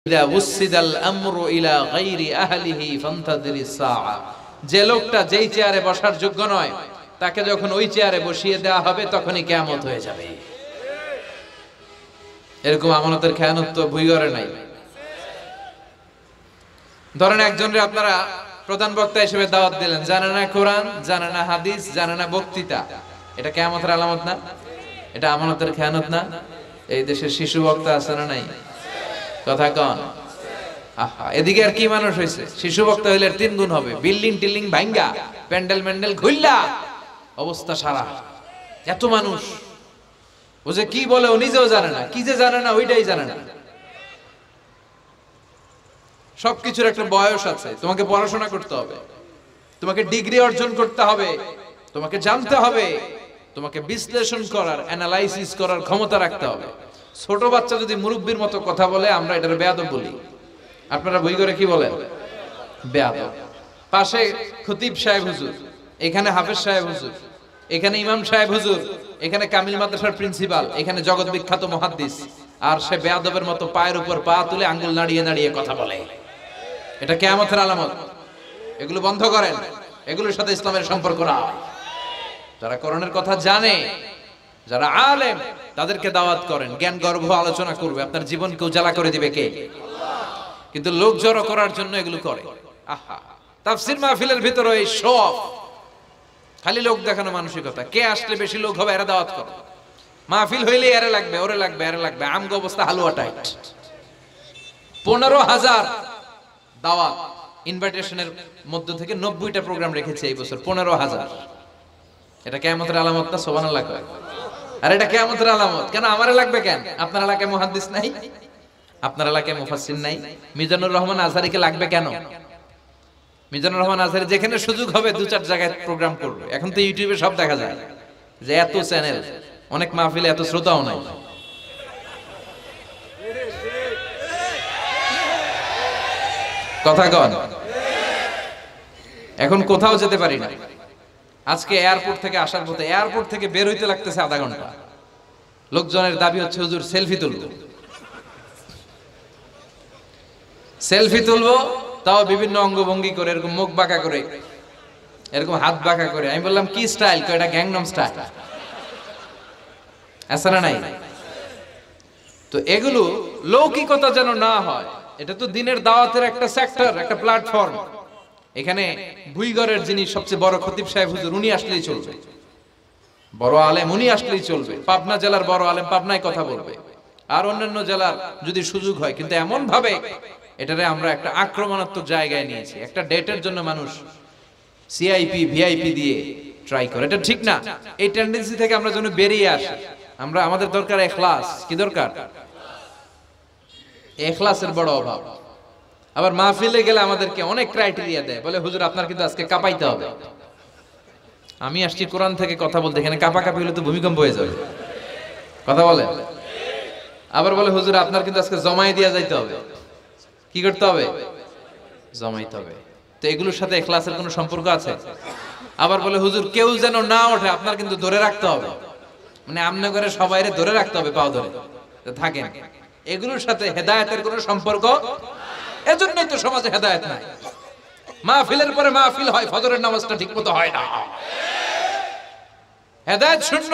ইদা উসিদাল আমরু ইলা গায়রি আহলিহি ফান্তাযিরিস সাআ, যে লোকটা যেই চেয়ারে বসার যোগ্য নয় তাকে যখন ওই চেয়ারে বসিয়ে দেওয়া হবে তখনই কিয়ামত হয়ে যাবে। এরকম আমানতের খেয়ানত তো ভুই করে নাই। ধরেন একজনরে আপনারা প্রধান বক্তা হিসেবে দাওয়াত দিলেন, জানে না কোরআন, জানে না হাদিস, জানে না বক্তৃতা, এটা কিয়ামতের আলামত না? এটা আমানতের খেয়ানত না? এই দেশের শিশু বক্তা আছে না নাই? কথা কন। আহা, এদিকে আর কি মানুষ হয়েছে, শিশু বক্তা হইলে 3 গুণ হবে, বিল্ডিং টিল্ডিং ভাঙ্গা, প্যান্ডেল ম্যান্ডেল খুললা, অবস্থা সারা। এত মানুষ, ও যে কি বলে ও নিজেও জানে না, কি যে জানে না ওইটাই জানে না। সবকিছুর একটা বয়স আছে, তোমাকে পড়াশোনা করতে হবে, তোমাকে ডিগ্রি অর্জন করতে হবে, তোমাকে জানতে হবে, তোমাকে বিশ্লেষণ করার, অ্যানালাইসিস করার ক্ষমতা রাখতে হবে। ছোট বাচ্চা যদি মুরব্বির মতো কথা বলে আমরা এটার বেয়াদব বলি। আপনারা বই করে কি বলেন? বেয়াদব। পাশে খতিব সাহেব হুজুর, এখানে হাফেজ সাহেব হুজুর, এখানে ইমাম সাহেব হুজুর, এখানে কামিল মাদ্রাসার প্রিন্সিপাল, এখানে জগৎ বিখ্যাত মুহাদ্দিস, আর সে বেয়াদবের মতো পায়ের উপর পা তুলে আঙ্গুল নাড়িয়ে নাড়িয়ে কথা বলে। এটা কিয়ামতের আলামত। এগুলো বন্ধ করেন, এগুলোর সাথে ইসলামের সম্পর্ক না। যারা কোরআনের কথা জানে, যারা আলেম, তাদেরকে দাওয়াত করেন, জ্ঞান গর্ভ আলোচনা করবে, আপনার জীবনকে উজালা করে দিবে কে? কিন্তু লোক জড়ো করার জন্য এগুলো করে। আহা, তাফসীর মাহফিলের ভিতরে এই শো অফ, খালি লোক দেখানো মানসিকতা। কে আসলে বেশি লোক হবে এরা দাওয়াত করে। মাহফিল হইলে এরে লাগবে, ওরে লাগবে, এরে লাগবে। আমগো অবস্থা হালুয়া টাইট। 15,000 দাওয়াত ইনভাইটেশনের মধ্য থেকে 90টা প্রোগ্রাম রেখেছে এই বছর। 15,000। এটা কিয়ামতের আলামত না? সুবহানাল্লাহ। আর এটা কিয়ামতের আলামত কেন? আমারে লাগবে কেন? আপনার এলাকায় মুহাদ্দিস নাই? আপনার এলাকায় মুফাসসির নাই? মিজানুর রহমান আজহারীকে লাগবে কেন? মিজানুর রহমান আজহারী যেখানে সুযোগ হবে 2-4 জায়গায় প্রোগ্রাম করবে। এখন তো ইউটিউবে সব দেখা যায় যে এত চ্যানেল, অনেক মাহফিলে এত শ্রোতাও নাই। কথা কন। এখন কোথাও যেতে পারি না। আজকে এয়ারপোর্ট থেকে আসার পথে, এয়ারপোর্ট থেকে বের হইতে লাগতেছে আধা ঘন্টা। লোকজনের দাবি হচ্ছে হুজুর সেলফি তুলবো, সেলফি তুলবো, তাও বিভিন্ন অঙ্গভঙ্গি করে, এরকম মুখ বাঁকা করে, এরকম হাত বাঁকা করে। আমি বললাম কি স্টাইল? এটা গ্যাংনম স্টাইল। আছে না নাই? তো এগুলো লৌকিকতা যেন না হয়। এটা তো দিনের দাওয়াতের একটা সেক্টর, একটা প্ল্যাটফর্ম। এখানে ভুইগড়ের যিনি সবচেয়ে বড় খতিব সাহেব হুজুর, উনি আসলেই চলবে। বড় আলেম উনি আসলেই চলবে। পাবনা জেলার বড় আলেম পাবনায় কথা বলবে, আর অন্যান্য জেলার যদি সুযোগ হয়। কিন্তু এমন ভাবে এটারে আমরা একটা আক্রমণাত্মক জায়গায় নিয়েছি। একটা ডেটের জন্য মানুষ সিআইপি ভিআইপি দিয়ে ট্রাই করে, এটা ঠিক না। এই টেন্ডেন্সি থেকে আমরা যেন বেরিয়ে আসি। আমরা, আমাদের দরকার ইখলাস। কি দরকার? ইখলাসের বড় অভাব। আবার মাহফিলে গেলে আমাদেরকে অনেক ক্রাইটেরিয়া দেয়, বলে হুজুর আপনার কিন্তু আজকে কাঁপাইতে হবে। আমি আসছি কোরআন থেকে কথা বলতে, এখানে কাঁপাকাঁপি হলে তো ভূমিকম্প হয়ে যাবে। কথা বলে। আবার বলে হুজুর আপনার কিন্তু আজকে জমাই দিয়া যাইতে হবে। কি করতে হবে? জমাইতে হবে। তো এগুলোর সাথে ইখলাসের কোনো সম্পর্ক আছে? আবার বলে হুজুর কেউ যেন না ওঠে, আপনার কিন্তু ধরে রাখতে হবে। মানে আমনে করে সবাইরে ধরে রাখতে হবে, পাও ধরে থাকেন। এগুলোর সাথে হেদায়েতের কোনো সম্পর্ক। এজন্যই তো সমাজে হেদায়েত নাই। মাহফিলের পরে মাহফিল হয়, ফজরের নামাজটা ঠিকমতো হয় না। হেদায়েত শূন্য,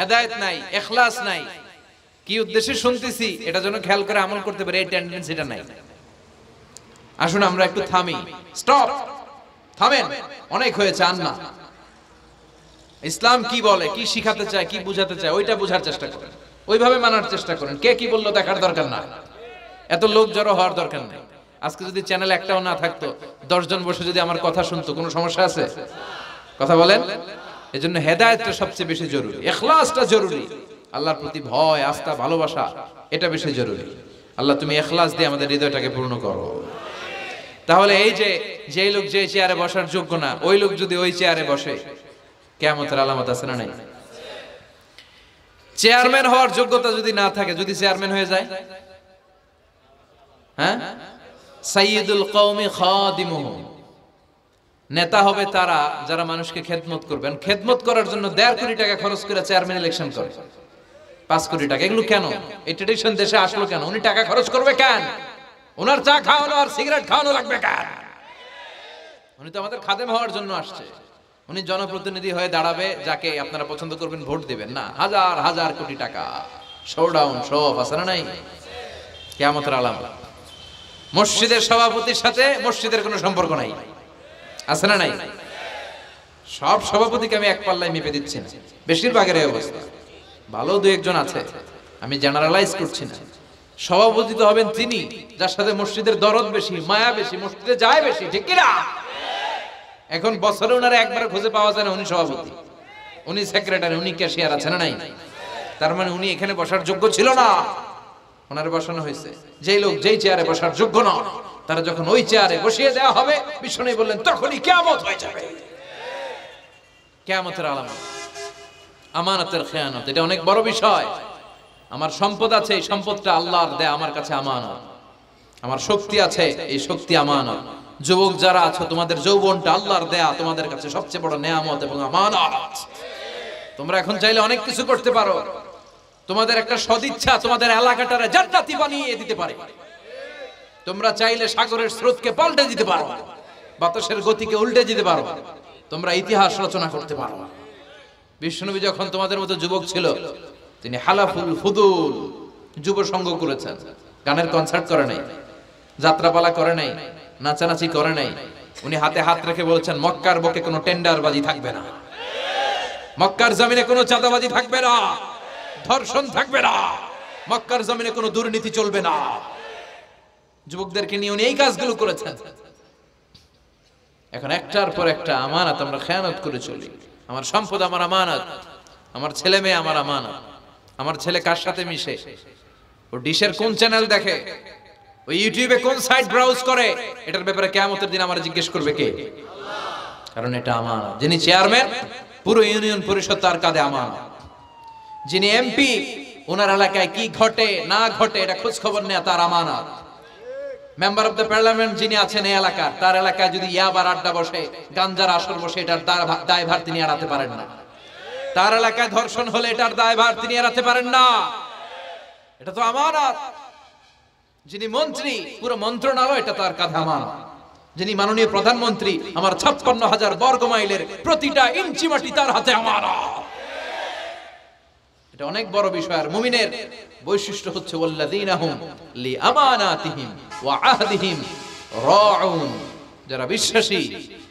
হেদায়েত নাই, ইখলাস নাই। কি উদ্দেশ্যে শুনতেছি এটা যেন খেয়াল করে আমল করতে পারে, এই টেন্ডেন্সিটা নাই। আসুন আমরা একটু থামি। স্টপ, থামেন, অনেক হয়েছে। আন না। ইসলাম কি বলে, কি শিখাতে চায়, কি বুঝাতে চায়, ওইটা বোঝার চেষ্টা করেন, ওইভাবে মানার চেষ্টা করেন। কে কি বললো দেখার দরকার না, এত লোক জড়ো হওয়ার দরকার নেই। আজকে যদি চ্যানেল একটাও না থাকতো, 10 জন বসে যদি আমার কথা শুনতো, কোনো সমস্যা আছে? কথা বলেন। এজন্য হেদায়েতটা সবচেয়ে বেশি জরুরি, ইখলাসটা জরুরি, আল্লাহর প্রতি ভয়, আস্থা, ভালোবাসা, এটা বেশি জরুরি। আল্লাহ তুমি ইখলাস দিয়ে আমাদের হৃদয়টাকে পূর্ণ করো। তাহলে এই যে লোক যে চেয়ারে বসার যোগ্য না, ওই লোক যদি ওই চেয়ারে বসে, কিয়ামতের আলামত আছে না নাই? চেয়ারম্যান হওয়ার যোগ্যতা যদি না থাকে, যদি চেয়ারম্যান হয়ে যায়, হ্যাঁ, সাইয়্যিদুল কওমি খাদিমুহুম, নেতা হবে তারা যারা মানুষকে খেদমত করবেন। খেদমত করার জন্য 1.5 কোটি টাকা খরচ করে চেয়ারম্যান ইলেকশন করে। 5 কোটি টাকা, এগুলো কেন? এই ট্রেডিশন দেশে আসলো কেন? উনি টাকা খরচ করবে কেন? ওনার চা খাওয়ানো আর সিগারেট খাওয়ানো লাগবে কেন? উনি তো আমাদের খাদেম হওয়ার জন্য আসছে। উনি জনপ্রতিনিধি হয়ে দাঁড়াবে, যাকে আপনারা পছন্দ করবেন ভোট দিবেন না। হাজার হাজার কোটি টাকা, শোডাউন, শো অফ আছে না নাই? কিয়ামতের আলামত। মসজিদের সভাপতির সাথে মসজিদের কোনো সম্পর্ক নাই, আছে না নাই? সব সভাপতিকে আমি এক পাল্লায় মেপে দিচ্ছি না, বেশিরভাগের এই অবস্থা। ভালো দু একজন আছে, আমি জেনারেলাইজ করছি না। সভাপতি তো হবেন তিনি যার সাথে মসজিদের দরদ বেশি, মায়া বেশি, মসজিদে যায় বেশি, ঠিক কিনা? এখন বছরে ওনারা একবার খুঁজে পাওয়া যায় না উনি সভাপতি, উনি সেক্রেটারি, উনি ক্যাশিয়ার, আছে না নাই? তার মানে উনি এখানে বসার যোগ্য ছিল না, ওনারে বসানো হয়েছে। যেই লোক যেই চেয়ারে বসার যোগ্য না, তারা যখন ওই চেয়ারে বসিয়ে দেওয়া হবে, বিষ্ণু বললেন তখনই কিয়ামত হয়ে যাবে। কিয়ামতের আলামত আমানতের খেয়ানত, এটা অনেক বড় বিষয়। আমার সম্পদ আছে, এই সম্পদটা আল্লাহর দেয়া, আমার কাছে আমানত। আমার শক্তি আছে, এই শক্তি আমানত। যুবক যারা আছো, তোমাদের যৌবনটা আল্লাহর দেয়া, তোমাদের কাছে সবচেয়ে বড় নেয়ামত এবং আমানত। তোমরা এখন চাইলে অনেক কিছু করতে পারো। তোমাদের একটা সদিচ্ছা তোমাদের এলাকাটারে জান্নাতি বানিয়ে দিতে পারে। তোমরা চাইলে সাগরের স্রোতকে পাল্টে দিতে পারো, বাতাসের গতিকে উল্টে দিতে পারো, তোমরা ইতিহাস রচনা করতে পারো। বিশ্বনবী যখন তোমাদের মতো যুবক ছিল, তিনি হালাফুল ফুদুল যুব সংঘ করেছেন। গানের কনসার্ট করে নাই, যাত্রাপালা করে নাই, নাচানাচি করে নাই। উনি হাতে হাত রেখে বলেছেন, মক্কার বুকে কোনো টেন্ডারবাজি থাকবে না, মক্কার জমিনে কোনো চাঁদাবাজি থাকবে না, ধর্ষণ থাকবে না, মক্কার জমিনে কোনো দুর্নীতি চলবে না। যুবকদেরকে নিয়ে উনি এই কাজগুলো করেছেন। এখন একটার পর একটা আমানত আমরা খেয়ানত করে চলি। আমার সম্পদ আমার আমানত, আমার ছেলে মেয়ে আমার আমানত। আমার ছেলে কার সাথে মিশে, ও ডিশের কোন চ্যানেল দেখে, ও ইউটিউবে কোন সাইট ব্রাউজ করে, এটার ব্যাপারে কিয়ামতের দিন আমার জিজ্ঞেস করবে কে? কারণ এটা আমানত। যিনি চেয়ারম্যান, পুরো ইউনিয়ন পরিষদ তার কাঁধে আমানত। যিনি এমপি, ওনার এলাকায় কি ঘটে না ঘটে এটা খোঁজ খবর নেয়া তার আমানত। মেম্বার অফ দ্য পার্লামেন্ট যিনি আছেন এই এলাকার, তার এলাকায় যদি ইয়াবার আড্ডা বসে, গাঞ্জার আসর বসে, এটার দায়ভার তিনি এড়াতে পারেন না। তার এলাকায় ধর্ষণ হলে এটার দায়ভার তিনি এড়াতে পারেন না। এটা তো আমানত। যিনি মন্ত্রী, পুরো মন্ত্রণালয় এটা তার কাঁধে আমানত। যিনি মাননীয় প্রধানমন্ত্রী, আমার 56,000 বর্গ মাইলের প্রতিটা ইঞ্চি মাটি তার হাতে আমানত। এটা অনেক বড় বিষয়। আর মুমিনের বৈশিষ্ট্য হচ্ছে ওয়াল্লাযীনা হুম লিআমানাতিহিম ওয়া আহদিহিম রাউন। যারা বিশ্বাসী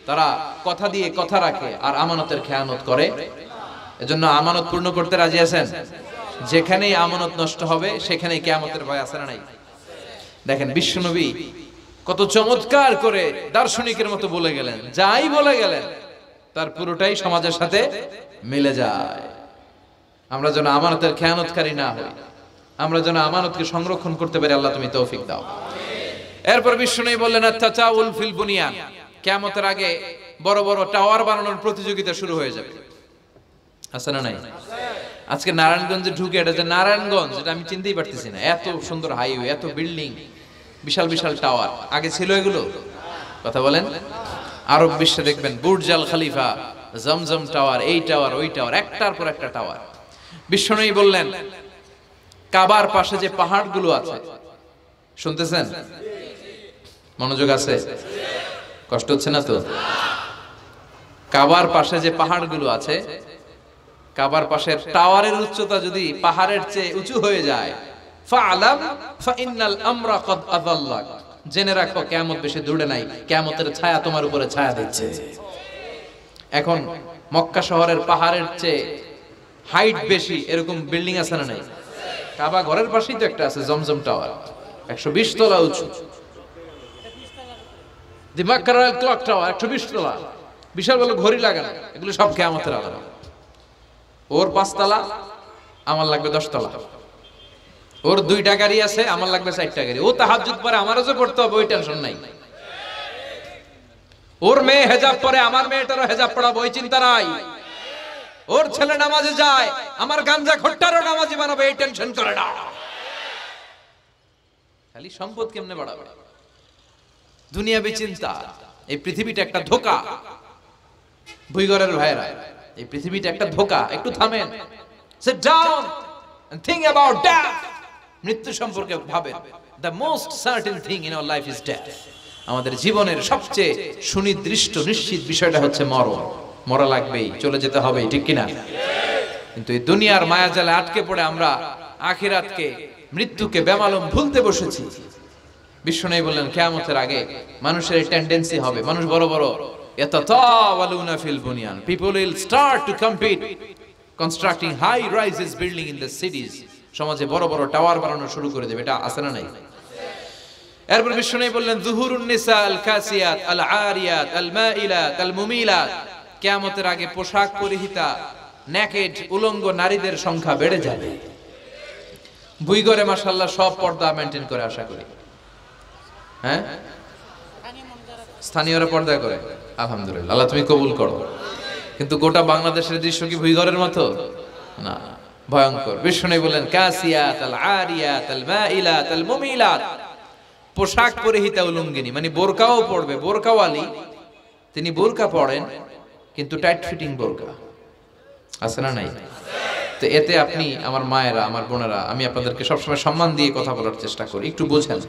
তারা কথা দিয়ে কথা রাখে আর আমানতের খেয়ানত করে। এজন্য আমানত পূর্ণ করতে রাজি আছেন? যেখানেই আমানত নষ্ট হবে সেখানেই কিয়ামতের ভয় আছে না নাই? দেখেন বিশ্বনবী কত চমৎকার করে দার্শনিকের মতো বলে গেলেন, যাই বলে গেলেন তার পুরোটাই সমাজের সাথে মিলে যায়। আমরা যেন আমানতের খেয়ানতকারী না হই, আমরা যেন আমানতকে সংরক্ষণ করতে পারি। আল্লাহ তুমি তৌফিক দাও। এরপর বিশ্বনবী বললেন, আত-তাচাউল ফিল বুনিয়ান। কিয়ামতের আগে বড় বড় টাওয়ার বানানোর প্রতিযোগিতা শুরু হয়ে যাবে, আছে না নাই? আজকে নারায়ণগঞ্জে ঢুকে, এটা যে নারায়ণগঞ্জ এটা আমি চিনতেই পারতেছি না। এত সুন্দর হাইওয়ে, এত বিল্ডিং, বিশাল বিশাল টাওয়ার, আগে ছিল এগুলো? কথা বলেন। আরব বিশ্বে দেখবেন বুর্জ আল খলিফা, জমজম টাওয়ার, এই টাওয়ার ওই টাওয়ার, একটার পর একটা টাওয়ার। বিশ্বনবী বললেন, কাবার পাশে যে পাহাড়গুলো আছে, শুনতেছেন? মনোযোগ আছে? কষ্ট হচ্ছে না তো? কাবার পাশে যে পাহাড়গুলো আছে, কাবার পাশের টাওয়ারের উচ্চতা যদি পাহাড়ের চেয়ে উঁচু হয়ে যায়, ফাআলাম ফাইন্নাল আমরা কদ আযাল্লাক, জেনে রাখো কিয়ামত বেশি দূরে নাই, কিয়ামতের ছায়া তোমার উপরে ছায়া দিচ্ছে। এখন মক্কা শহরের পাহাড়ের চেয়ে হাইট বেশি এরকম বিল্ডিং আছে না নাই? কাবা ঘরের পাশেই তো একটা আছে, জমজম টাওয়ার, 120 তলা উঁচু। দি মক্কার ক্লক টাওয়ার 120 তলা, বিশাল বড় ঘড়ি লাগানো। এগুলো সব কিয়ামতের আলামত। ওর 5 তলা, আমার লাগবে 10 তলা। ওর 2টা গাড়ি আছে, আমার লাগবে 4টা গাড়ি। ও তাহাজ্জুদ পড়ে, আমারও যে পড়তে হবে ওই টেনশন নাই। ওর মেয়ে হেজাব পরে, আমার মেয়েটারও হেজাব পড়াবো ওই চিন্তা নাই। ওর ছেলে নামাজে যায়, আমার গাঞ্জা খট্টারও নামাজি বানাবো এই টেনশন করে না। খালি সম্পদ কেমনে বাড়াবে, দুনিয়াবি চিন্তা। এই পৃথিবীটা একটা ধোঁকা। ভুইগরের ভাইরা, এই পৃথিবীটা একটা ধোঁকা। একটু থামেন, sit down, and think about death. মৃত্যু সম্পর্কে ভাবেন। The most certain thing in our life is death. আমাদের জীবনের সবচেয়ে সুনির্দিষ্ট নিশ্চিত বিষয়টা হচ্ছে মরণ। মরা লাগবেই, চলে যেতে হবে, ঠিক কিনা? কিন্তু এই দুনিয়ার মায়াজালে আটকে পড়ে আমরা আখিরাতকে, মৃত্যুকে বেমালুম ভুলতে বসেছি। বিশ্বনবী বললেন কিয়ামতের আগে মানুষের এই টেন্ডেন্সি হবে, মানুষ বড় বড় ইয়াতাতাওয়ালুনা feel বুনিয়ান, people will start to compete constructing high rises building in the cities, সমাজে বড় বড় টাওয়ার বানানো শুরু করে দেবে। এটা আছে না নাই? এরপর বিশ্বনবী বললেন যুহুরুন নিসা আল কাসিয়াত আল আরিয়াত আল মাইলাত আল মুমিলাত, কিয়ামতের আগে পোশাক পরিহিতা নেকেড উলঙ্গ নারীদের সংখ্যা বেড়ে যাবে। বুইগরে মাশাআল্লাহ সব পর্দা মেইনটেইন করে, আশা করি। হ্যাঁ, স্থানীয়রা পর্দা করে, আলহামদুলিল্লাহ, আল্লাহ তুমি কবুল করো। কিন্তু গোটা বাংলাদেশের দৃশ্য কি ভুইগরের মতো? না, ভয়ঙ্কর। বিশ্বনবী বলেন কাসিয়াত আল আরিয়াত আল মাইলাত আল মুমিলাত, পোশাক পরিহিতা উলঙ্গিনী, মানে বোরকাও পড়বে, বোরকাওয়ালি। তিনি বোরকা পড়েন কিন্তু টাইট ফিটিং বোরকা, আছে না নাই? তো এতে আপনি, আমার মায়েরা, আমার বোনেরা, আমি আপনাদেরকে সবসময় সম্মান দিয়ে কথা বলার চেষ্টা করি, একটু বোঝেন।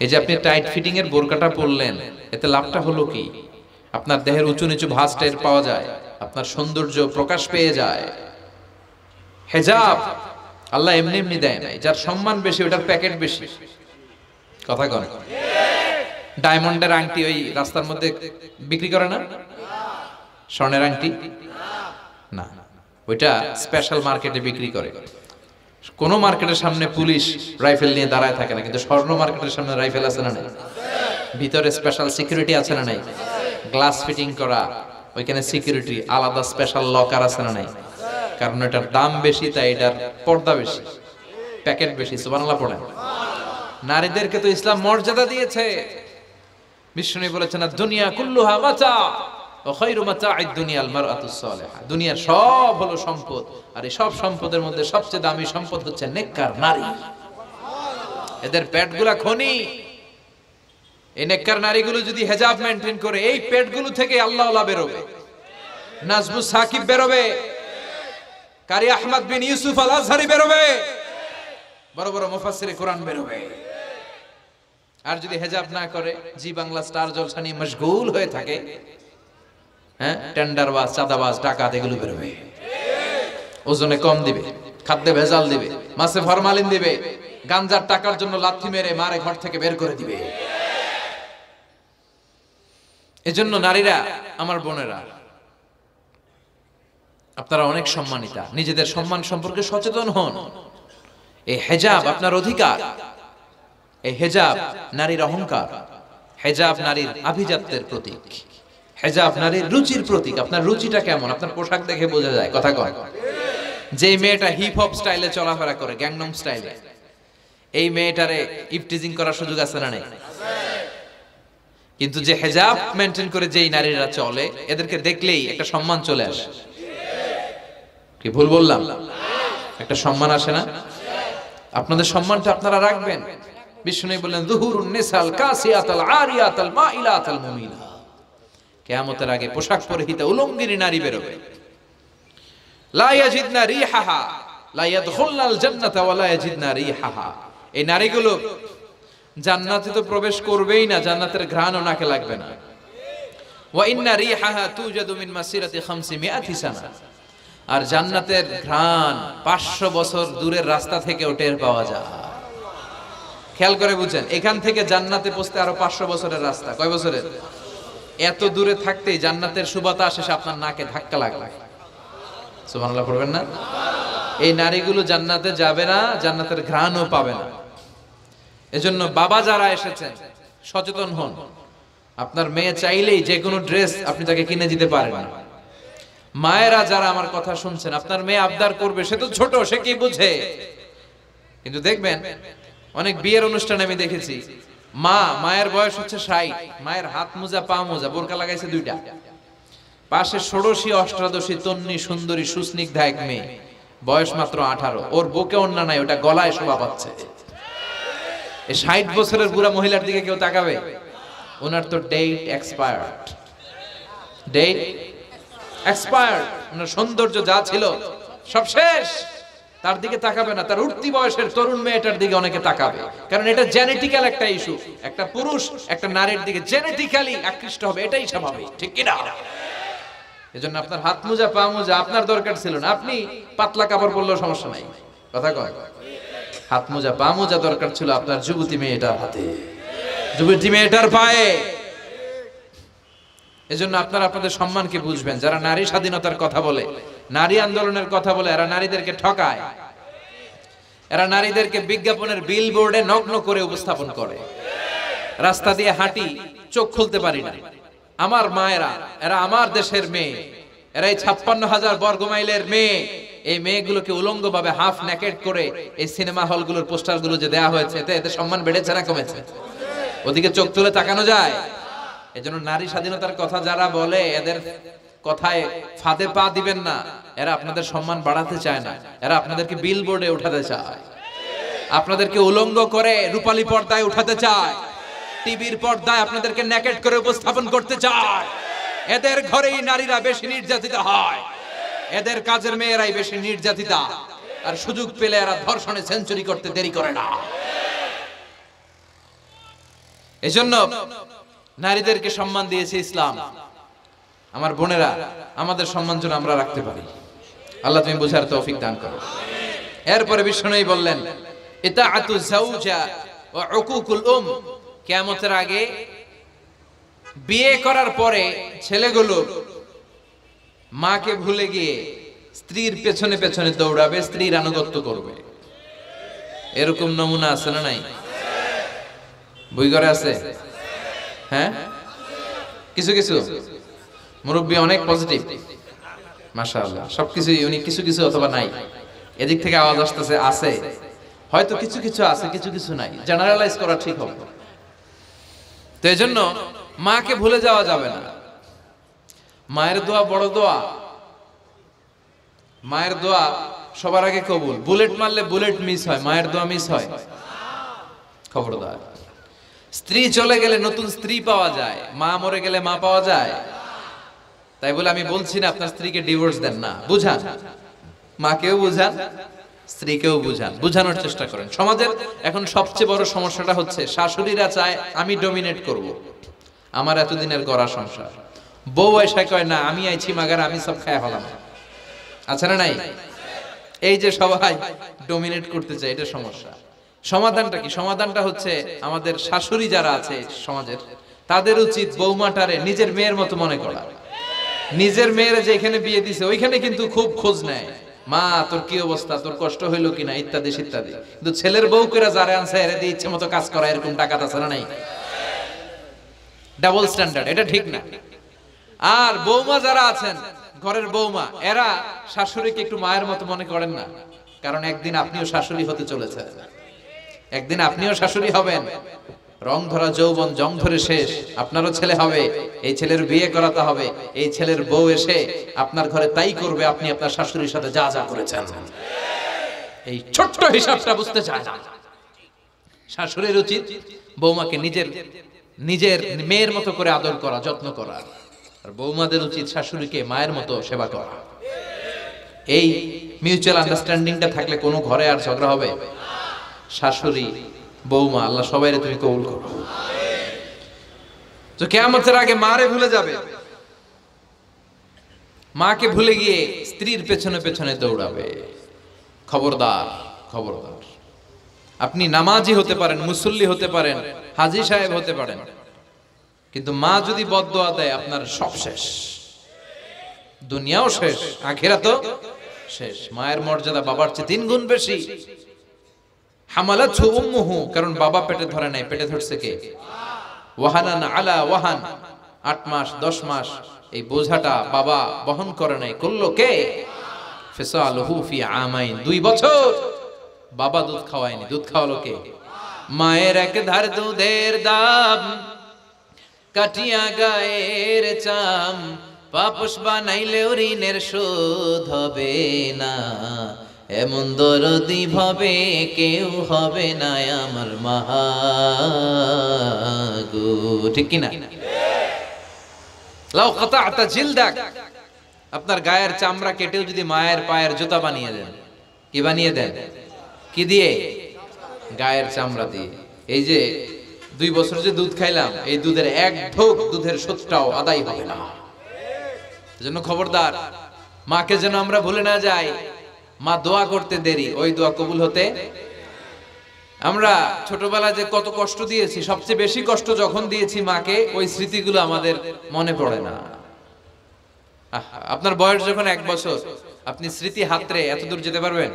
এই যে আপনি টাইট ফিটিং এর বোরকাটা পরলেন, এতে লাভটা হলো কি? আপনার দেহের উঁচু নিচু ভাঁজ টের পাওয়া যায়, আপনার সৌন্দর্য প্রকাশ পেয়ে যায়। হেজাব আল্লাহ এমনি এমনি দেয় নাই, যার সম্মান বেশি ওটার প্যাকেট বেশি। কথা কন। ডায়মন্ডের আংটি ওই রাস্তার মধ্যে বিক্রি করে না? স্বর্ণের আংটি না, ওইটা স্পেশাল মার্কেটে বিক্রি করে। কোন মার্কেটের সামনে পুলিশ রাইফেল নিয়ে দাঁড়ায় থাকে না, কিন্তু স্বর্ণ মার্কেটের সামনে রাইফেল আছে না নাই? ভিতরে স্পেশাল সিকিউরিটি আছে না নাই? গ্লাস ফিটিং করা, ওইখানে সিকিউরিটি আলাদা, স্পেশাল লকার আছে না নাই? কারণ এটার দাম বেশি, তাই এটার পর্দা বেশি, প্যাকেট বেশি। সুবহানাল্লাহ পড়েন। নারীদেরকে তো ইসলাম মর্যাদা দিয়েছে। বিষ্ণু বলেছেন দুনিয়া কুল্লুহা মাতা ওয়া খায়রু মাতা'আদ দুনিয়াল মারআতুস সালিহা, দুনিয়ার সব হলো সম্পদ, আর এই সব সম্পদের মধ্যে সবচেয়ে দামি সম্পদ হচ্ছে নেককার নারী। এদের পেটগুলা খনি। এই নেককার নারীগুলো যদি হিজাব মেইনটেইন করে, এই পেটগুলো থেকে আল্লাহওয়ালা বেরোবে, নাজমু সাকিব বেরোবে, কারি আহমদ বিন ইউসুফ আল আজহারি বেরোবে, বড় বড় মুফাসসিরে কোরআন বেরোবে। আর যদি হিজাব না করে, জি বাংলা স্টার জলসা নিয়ে মশগুল হয়ে থাকে, হ্যাঁ, টেন্ডারবাজ, চাঁদাবাজ, ডাকাত, এগুলো বেরোবে। ওজনে কম দিবে, খাদ্যে ভেজাল দিবে, মাছে ফরমালিন দিবে, গাঞ্জার টাকার জন্য লাথি মেরে মারে ঘর থেকে বের করে দিবে। এজন্য নারীরা, আমার বোনেরা, আপনারা অনেক সম্মানিতা, নিজেদের সম্মান সম্পর্কে সচেতন হন। এই হিজাব আপনার অধিকার, এই হিজাব নারীর অহংকার, হিজাব নারীর আভিজাত্যের প্রতীক, হিজাব নারীর রুচির প্রতীক। আপনার রুচিটা কেমন আপনার পোশাক দেখে বোঝা যায়। কথা কয়, যে মেয়েটা হিপ হপ স্টাইলে চলাফেরা করে, গ্যাংনম স্টাইলে, এই মেয়েটারে ইফটিজিং করার সুযোগ আছে না নেই? কিন্তু যে হিজাব মেইনটেইন করে যেই নারীরা চলে, এদেরকে দেখলেই একটা সম্মান চলে আসে। কি ভুল বললাম? একটা সম্মান আসে না? আপনাদের সম্মানটা আপনারা রাখবেন। বিষ্ণু বললেন যুহুরুন নিসাল কাসিয়াতাল আরিয়াতাল মাইলাতাল মুমিলা, কিয়ামতের আগে পোশাক পরিহিতা উলঙ্গিনী নারী বেরোবে। লা ইয়াজিদনা রিহাহা লা ইয়াদখুলনাল জান্নাতা ওয়া লা ইয়াজিদনা রিহাহা, এই নারীগুলো জান্নাতে তো প্রবেশ করবেই না, জান্নাতের ঘ্রাণও নাকে লাগবে না। ওয়া ইন্না রিহাহা তুজাদু মিন মাসিরাতি 500 সানা, আর জান্নাতের ঘ্রাণ 500 বছর দূরের রাস্তা থেকেও টের পাওয়া যায়। খেয়াল করে বুঝেন, এখান থেকে জান্নাতে পৌঁছতে আরো 500 বছরের রাস্তা। কয় বছরের? এত দূরে থাকতেই জান্নাতের সুবাতাস এসে আপনার নাকে ধাক্কা লাগবে। সুবহানাল্লাহ পড়বেন না? এই নারীগুলো জান্নাতে যাবে না, জান্নাতের ঘ্রাণও পাবে না। এজন্য বাবা যারা এসেছেন সচেতন হন। আপনার মেয়ে চাইলেই যে কোনো ড্রেস আপনি তাকে কিনে দিতে পারেন না। মায়েরা যারা আমার কথা শুনছেন, আপনার মেয়ে আবদার করবে, সে তো ছোট, সে কি বুঝে। কিন্তু দেখবেন অনেক বিয়ের অনুষ্ঠানে আমি দেখেছি, মায়ের বয়স হচ্ছে 60, মায়ের হাত মোজা, পা মোজা, বোরকা লাগাইছে 2টা, পাশে ষোড়শী, অষ্টাদশী, তন্নি, সুন্দরী, সুস্নিগ্ধা এক মেয়ে, বয়স মাত্র 18, ওর বুকে ওন্না নাই, ওটা গলায় শোভা পাচ্ছে। এই 60 বছরের বুড়া মহিলার দিকে কেউ তাকাবে? ওনার তো ডেট এক্সপায়ার্ড, ডেট এক্সপায়ার্ড। ওনার সৌন্দর্য যা ছিল সব শেষ। তার দিকে তাকাবে না, তার উঠতি বয়সের তরুণ মেয়েটার দিকে অনেকে তাকাবে, কারণ এটা জেনেটিক্যাল একটা ইস্যু। একটা পুরুষ একটা নারীর দিকে জেনেটিক্যালি আকৃষ্ট হবে, এটাই স্বাভাবিক, ঠিক কিনা? এজন্য আপনার হাত মোজা পা মোজা আপনার দরকার ছিল না, আপনি পাতলা কাপড় পরলেও সমস্যা নাই। কথা কয়? হাত মোজা পা মোজা দরকার ছিল আপনার যুবতী মেয়েটার হাতে, যুবতী মেয়েটার পায়ে। এজন্য আপনারা আপনাদের সম্মানকে বুঝবেন। যারা নারী স্বাধীনতার কথা বলে, নারী আন্দোলনের কথা বলে, এরা নারীদেরকে ঠকায়, এরা নারীদেরকে বিজ্ঞাপনের বিলবোর্ডে নগ্ন করে উপস্থাপন করে। রাস্তা দিয়ে হাঁটি, চোখ খুলতে পারি না। আমার মায়েরা, এরা আমার দেশের মেয়ে, এরা এই 56,000 বর্গ মাইলের মেয়ে। এই মেয়েগুলোকে উলঙ্গ ভাবে হাফ নেকেড করে এই সিনেমা হলগুলোর পোস্টারগুলো যে দেয়া হয়েছে, এতে সম্মান বেড়েছে না কমেছে? ওদিকে চোখ তুলে তাকানো যায়? এজন্য নারী স্বাধীনতার কথা যারা বলে, এদের কথায় ফাঁদে পা দিবেন না। এরা আপনাদের সম্মান বাড়াতে চায় না, এরা আপনাদেরকে বিলবোর্ডে উঠাতে চায়, আপনাদেরকে উলঙ্গ করে রূপালী পর্দায় উঠাতে চায়, টিভির পর্দায় আপনাদেরকে নেকেড করে উপস্থাপন করতে চায়। এদের ঘরেই নারীরা বেশি নির্যাতিতা হয়, এদের কাজের মেয়েরাই বেশি নির্যাতিতা, আর সুযোগ পেলে এরা ধর্ষণে সেঞ্চুরি করতে দেরি করে না। এজন্য নারীদেরকে সম্মান দিয়েছে ইসলাম। আমার বোনেরা, আমাদের সম্মান যেন আমরা রাখতে পারি। আল্লাহ তুমি বুঝার তৌফিক দান করো। এরপরে বিশ্বনবী বললেন, ইতাআতু যাওজা ওয়া উকুকুল কিয়ামতের আগে বিয়ে করার পরে ছেলেগুলো মাকে ভুলে গিয়ে স্ত্রীর পেছনে পেছনে দৌড়াবে, স্ত্রীর আনুগত্য করবে। এরকম নমুনা আছে না নাই? বই ঘরে আছে? হ্যাঁ, কিছু কিছু মুরব্বী অনেক পজিটিভ, মাশাআল্লাহ। সবকিছুই উনি কিছু কিছু অথবা নাই, এদিক থেকে আওয়াজ আসতেছে আছে, হয়তো কিছু কিছু আছে, কিছু কিছু নাই। জেনারেলাইজ করা ঠিক হবে। তো এজন্য মাকে ভুলে যাওয়া যাবে না। মায়ের দোয়া বড় দোয়া। মায়ের দোয়া সবার আগে কবুল। বুলেট মারলে বুলেট মিস হয়, মায়ের দোয়া মিস হয়? খবরদার। স্ত্রী চলে গেলে নতুন স্ত্রী পাওয়া যায়, মা মরে গেলে মা পাওয়া যায়? তাই বলে আমি বলছি না আপনার স্ত্রীকে ডিভোর্স দেন না, বুঝান, মাকেও বুঝান, স্ত্রীকেও বুঝান, বুঝানোর চেষ্টা করেন। সমাজের এখন সবচেয়ে বড় সমস্যাটা হচ্ছে শাশুড়িরা চায় আমি ডমিনেট করব, আমার এতদিনের গড়া সংসার। বউ এসে কয় না, আমি আইছি মাগার, আমি সব খায় হলাম। আছে না নাই? এই যে সবাই ডমিনেট করতে চায়, এটা সমস্যা। সমাধানটা কি? সমাধানটা হচ্ছে আমাদের শাশুড়ি যারা আছে সমাজের, তাদের উচিত বৌমাটারে নিজের মেয়ের মতো মনে করা। নিজের মেয়েরা যেখানে বিয়ে দিছে ওইখানে কিন্তু খুব খোঁজ নেয়, মা তোর কি অবস্থা, তোর কষ্ট হইলো কিনা, ইত্যাদি ইত্যাদি। কিন্তু ছেলের বউ করে যারা আনছে এর দিয়ে ইচ্ছে মতো কাজ করা, এরকম ডাকাত আছে না নাই? ডাবল স্ট্যান্ডার্ড, এটা ঠিক না। আর বৌমা যারা আছেন, ঘরের বৌমা, এরা শাশুড়িকে একটু মায়ের মতো মনে করেন না, কারণ একদিন আপনিও শাশুড়ি হতে চলেছেন, একদিন আপনিও শাশুড়ি হবেন। রং ধরা যৌবন জং ধরে শেষ, আপনারও ছেলে হবে, এই ছেলের বিয়ে করাতে হবে, এই ছেলের বউ এসে আপনার ঘরে তাই করবে আপনি আপনার শাশুড়ির সাথে যা যা করেছেন। এই ছোট্ট হিসাবটা বুঝতে চায় না। শাশুড়ির উচিত বৌমাকে নিজের নিজের মেয়ের মতো করে আদর করা, যত্ন করা, আর বৌমাদের উচিত শাশুড়িকে মায়ের মতো সেবা করা। এই মিউচুয়াল আন্ডারস্ট্যান্ডিংটা থাকলে কোনো ঘরে আর ঝগড়া হবে? শাশুড়ি বৌমা, আল্লাহ সবাইরে তুমি কবুল করো। তো কিয়ামতের আগে মারে ভুলে যাবে, মাকে ভুলে গিয়ে স্ত্রীর পেছনে পেছনে দৌড়াবে। খবরদার, খবরদার। আপনি নামাজি হতে পারেন, মুসল্লি হতে পারেন, হাজী সাহেব হতে পারেন, কিন্তু মা যদি বদদোয়া দেয় আপনার সব শেষ, দুনিয়াও শেষ, আখিরাতও শেষ। মায়ের মর্যাদা বাবার চেয়ে 3 গুণ বেশি। হামালাতহু উম্মুহু, কারণ বাবা পেটে ধরে নাই, পেটে ধরছে কে? ওয়াহানান আলা ওয়াহান, 8 মাস 10 মাস এই বোঝাটা বাবা বহন করে নাই, করলো কে? ফিসালুহু ফি আমাইন, 2 বছর বাবা দুধ খাওয়ায়নি, দুধ খাওয়ালো কে? মায়ের এক ধার দুধের দাম, কাটিয়া গায়ের চাম, পাপস বানাইলেও ঋণের শোধ হবে না, এমন দরদি ভাবে কেউ হবে না আমার মা গো। ঠিক কিনা? লাউ কাতা'তা জিলদাক, আপনার গায়ের চামড়া কেটেও যদি মায়ের পায়ের জুতা বানিয়ে দেন, কি বানিয়ে দেন? কি দিয়ে? গায়ের চামড়া দিয়ে। এই যে 2 বছর যে দুধ খাইলাম, এই দুধের এক ঢোক দুধের সুদটাও আদায় হবে না। এজন্য খবরদার, মাকে যেন আমরা ভুলে না যাই। মা দোয়া করতে দেরি, ওই দোয়া কবুল হতে। আমরা ছোটবেলায় যে কত কষ্ট দিয়েছি, সবচেয়ে বেশি কষ্ট যখন দিয়েছি মাকে, ওই স্মৃতিগুলো আমাদের মনে পড়ে না। আপনার বয়স যখন 1 বছর, আপনি স্মৃতি হাতরে এত দূর যেতে পারবেন?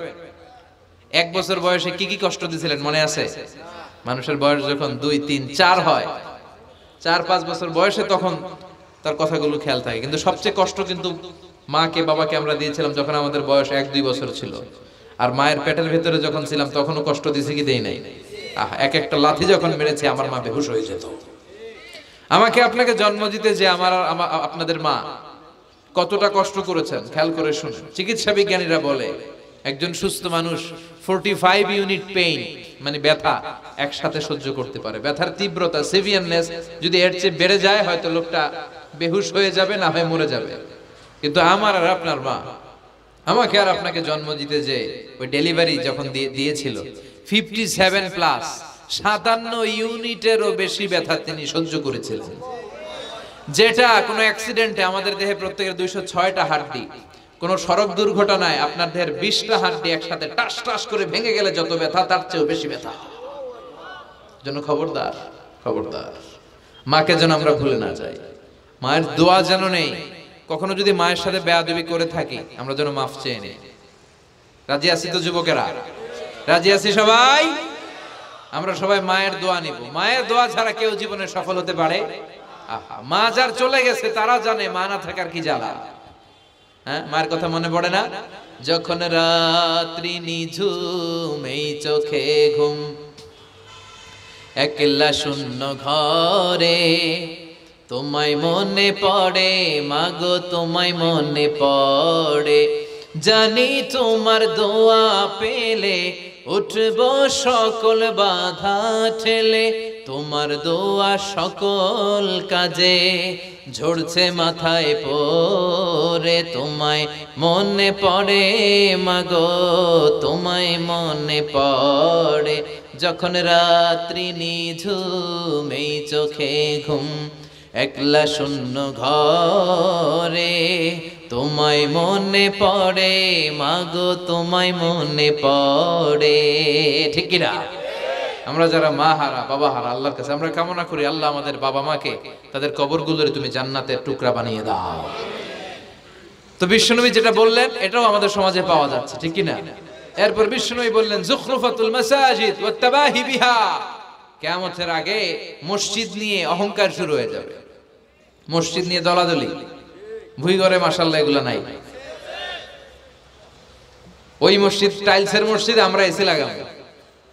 1 বছর বয়সে কি কি কষ্ট দিয়েছিলেন মনে আছে? মানুষের বয়স যখন 2, 3, 4 হয়, 4-5 বছর বয়সে, তখন তার কথাগুলো খেয়াল থাকে। কিন্তু সবচেয়ে কষ্ট কিন্তু মাকে বাবাকে আমরা দিয়েছিলাম যখন আমাদের বয়স 1-2 বছর ছিল। আর মায়ের পেটের ভেতরে যখন ছিলাম তখনও কষ্ট দিয়েছি কি দেই নাই? এক একটা লাথি যখন মেরেছে আমার মা বেহুশ হয়ে যেত। আমাকে আপনাকে জন্ম দিতে যে আপনাদের মা কতটা কষ্ট করেছেন খেয়াল করে শুনুন। চিকিৎসা বিজ্ঞানীরা বলে একজন সুস্থ মানুষ 45 ইউনিট পেইন, মানে ব্যথা, একসাথে সহ্য করতে পারে। ব্যথার তীব্রতা, সিভিয়ারনেস যদি এর চেয়ে বেড়ে যায়, হয়তো লোকটা বেহুশ হয়ে যাবে, না হয় মরে যাবে। কিন্তু আমার আর আপনার মা আমাকে আর আপনাকে জন্ম দিতে যে ওই ডেলিভারি যখন দিয়েছিল, 57 প্লাস 57 ইউনিটেরও বেশি ব্যথা তিনি সহ্য করেছিলেন। যেটা কোনো অ্যাক্সিডেন্টে আমাদের দেহে প্রত্যেকের 206টা হাড্ডি, কোনো সড়ক দুর্ঘটনায় আপনার দেহের 20টা হাড্ডি একসাথে টাস টাস করে ভেঙে গেলে যত ব্যথা, তার চেয়েও বেশি ব্যথা। জন্য খবরদার, খবরদার, মাকে যেন আমরা ভুলে না যাই। মায়ের দোয়া যেন নেই। কখনো যদি মায়ের সাথে বেয়াদবি করে থাকি, আমরা যেন মাফ চেয়ে নিই। রাজি আছি তো যুবকেরা? রাজি আছি সবাই? আমরা সবাই মায়ের দোয়া নিব। মায়ের দোয়া ছাড়া কেউ জীবনে সফল হতে পারে? মা যার চলে গেছে তারা জানে মা না থাকার কি জ্বালা। হ্যাঁ, মায়ের কথা মনে পড়ে না? যখন রাত্রি নিঝুম, এই চোখে ঘুম, একলা শূন্য ঘরে, তোমায় মনে পড়ে মাগো, তোমায় মনে পড়ে। জানি তোমার দোয়া পেলে উঠব সকল বাধা ঠেলে, তোমার দোয়া সকল কাজে ঝরছে মাথায় পড়ে। তোমায় মনে পড়ে মাগো, তোমায় মনে পড়ে। যখন রাত্রি নিঝুম, এই চোখে ঘুম, একলা শূন্য ঘরে, তোমায় মনে পড়ে মাগো, তোমায় মনে পড়ে। ঠিক কি না? আমরা যারা মা হারা, বাবা হারা, আল্লাহর কাছে আমরা কামনা করি, আল্লাহ আমাদের বাবা মাকে তাদের কবরগুলোরে তুমি জান্নাতের টুকরা বানিয়ে দাও। তো বিশ্বনবী যেটা বললেন এটাও আমাদের সমাজে পাওয়া যাচ্ছে, ঠিক কি না? এরপর বিশ্বনবী বললেন যুখরুফাতুল মাসাজিদ ওয়াত তাবাহি বিহা, কিয়ামতের আগে মসজিদ নিয়ে অহংকার শুরু হয়ে যাবে। মসজিদ নিয়ে দলাদলি, ভুই ঘরে মাশাআল্লাহ এগুলো নাই। ওই মসজিদ টাইলসের মসজিদ, আমরা এসি লাগাবো,